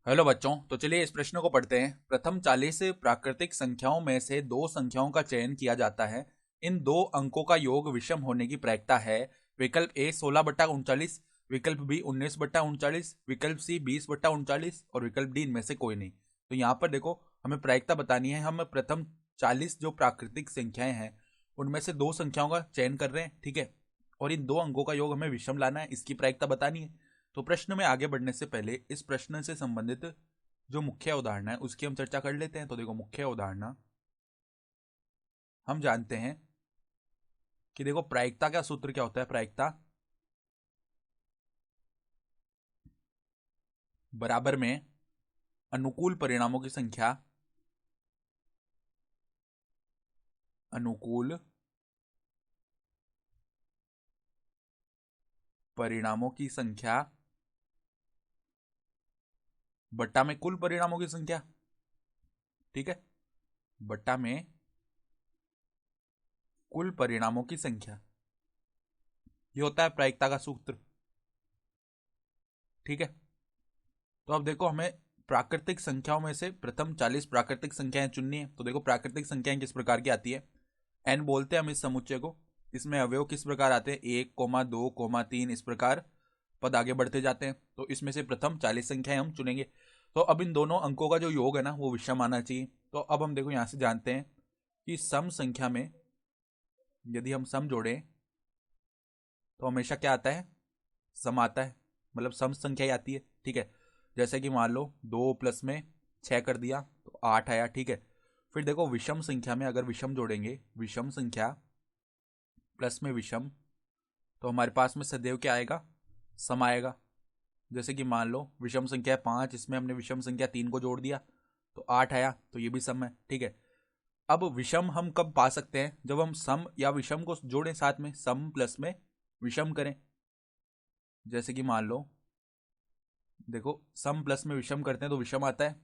Hello बच्चों, तो चलिए इस प्रश्न को पढ़ते हैं। प्रथम 40 प्राकृतिक संख्याओं में से दो संख्याओं का चयन किया जाता है। इन दो अंकों का योग विषम होने की प्रायिकता है। विकल्प ए 16/39, विकल्प बी 19/39, विकल्प सी 20/39 और विकल्प डी इनमें से कोई नहीं। तो यहाँ पर देखो, हमें प्रायिकता बतानी है। हम प्रथम 40 जो प्राकृतिक संख्याएं हैं उनमें से दो संख्याओं का चयन कर रहे हैं, ठीक है। और इन दो अंकों का योग हमें विषम लाना है, इसकी प्रायिकता बतानी है। तो प्रश्न में आगे बढ़ने से पहले इस प्रश्न से संबंधित जो मुख्य उदाहरण है उसकी हम चर्चा कर लेते हैं। तो देखो, मुख्य उदाहरण हम जानते हैं कि देखो, प्रायिकता का सूत्र क्या होता है। प्रायिकता बराबर में अनुकूल परिणामों की संख्या, अनुकूल परिणामों की संख्या बट्टा में कुल परिणामों की संख्या, ठीक है, बट्टा में कुल परिणामों की संख्या, ये होता है प्रायिकता का सूत्र, ठीक है। तो अब देखो, हमें प्राकृतिक संख्याओं में से प्रथम 40 प्राकृतिक संख्याएं चुननी है। तो देखो, प्राकृतिक संख्याएं किस प्रकार की आती है। एन बोलते हैं हम इस समुच्चय को। इसमें अवयव किस प्रकार आते हैं, 1, 2, 3, इस प्रकार पद आगे बढ़ते जाते हैं। तो इसमें से प्रथम 40 संख्याएं हम चुनेंगे। तो अब इन दोनों अंकों का जो योग है ना, वो विषम आना चाहिए। तो अब हम देखो यहां से जानते हैं कि सम संख्या में यदि हम सम जोड़ें तो हमेशा क्या आता है, सम आता है, मतलब सम संख्या ही आती है, ठीक है। जैसे कि मान लो 2 प्लस में 6 कर दिया तो 8 आया, ठीक है। फिर देखो, विषम संख्या में अगर विषम जोड़ेंगे, विषम संख्या प्लस में विषम, तो हमारे पास में सदैव क्या आएगा, सम आएगा। जैसे कि मान लो विषम संख्या 5, इसमें हमने विषम संख्या 3 को जोड़ दिया तो 8 आया, तो ये भी सम है, ठीक है। अब विषम हम कब पा सकते हैं, जब हम सम या विषम को जोड़ें साथ में, सम प्लस में विषम करें। जैसे कि मान लो देखो, सम प्लस में विषम करते हैं तो विषम आता है।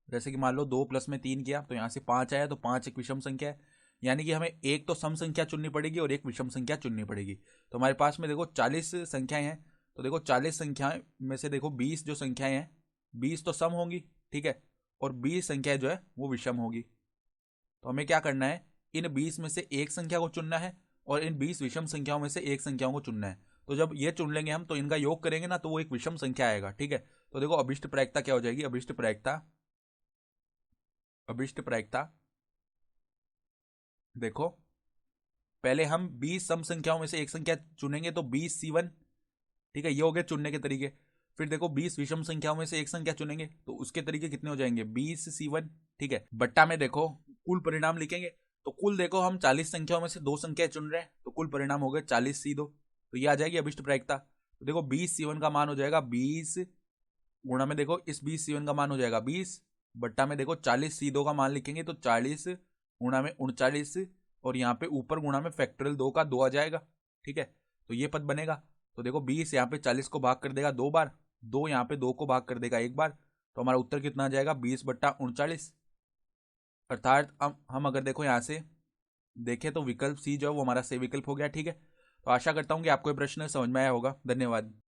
जैसे कि मान लो 2 प्लस में 3 किया तो यहाँ से 5 आया, तो 5 एक विषम संख्या है। यानी कि हमें एक तो सम संख्या चुननी पड़ेगी और एक विषम संख्या चुननी पड़ेगी। तो हमारे पास में देखो 40 संख्याएं हैं। तो देखो 40 संख्याएं में से देखो 20 जो संख्याएं हैं, 20 तो सम होंगी, ठीक है, और 20 संख्या जो है वो विषम होगी। तो हमें क्या करना है, इन 20 में से एक संख्या को चुनना है और इन 20 विषम संख्याओं में से एक संख्याओं को चुनना है। तो जब ये चुन लेंगे हम, तो इनका योग करेंगे ना, तो वो एक विषम संख्या आएगा, ठीक है। तो देखो, अभिष्ट प्रायिकता क्या हो जाएगी, अभिष्ट प्रायिकता, अभिष्ट प्रायिकता देखो, पहले हम 20 सम संख्याओं में से एक संख्या चुनेंगे तो 20C1, ठीक है, ये हो गए चुनने के तरीके। फिर देखो 20 विषम संख्याओं में से एक संख्या चुनेंगे तो उसके तरीके कितने हो जाएंगे, 20C1, ठीक है। बट्टा में देखो कुल परिणाम लिखेंगे। तो कुल देखो, हम 40 संख्याओं में से दो संख्या चुन रहे हैं तो कुल परिणाम हो गए 40C2, तो ये आ जाएगी अभिष्ट प्रायिकता। तो देखो 20C1 का मान हो जाएगा 20 गुणा में देखो इस 20C1 का मान हो जाएगा 20, बट्टा में देखो 40C2 का मान लिखेंगे तो 40 गुणा में 39, और यहाँ पे ऊपर गुणा में फैक्टोरियल 2 का 2 आ जाएगा, ठीक है। तो ये पद बनेगा। तो देखो 20 यहाँ पे 40 को भाग कर देगा 2 बार, 2 यहाँ पे 2 को भाग कर देगा 1 बार, तो हमारा उत्तर कितना आ जाएगा, 20/39। अर्थात हम अगर देखो यहाँ से देखें तो विकल्प सी जो है वो हमारा सही विकल्प हो गया, ठीक है। तो आशा करता हूँ कि आपको ये प्रश्न समझ में आया होगा। धन्यवाद।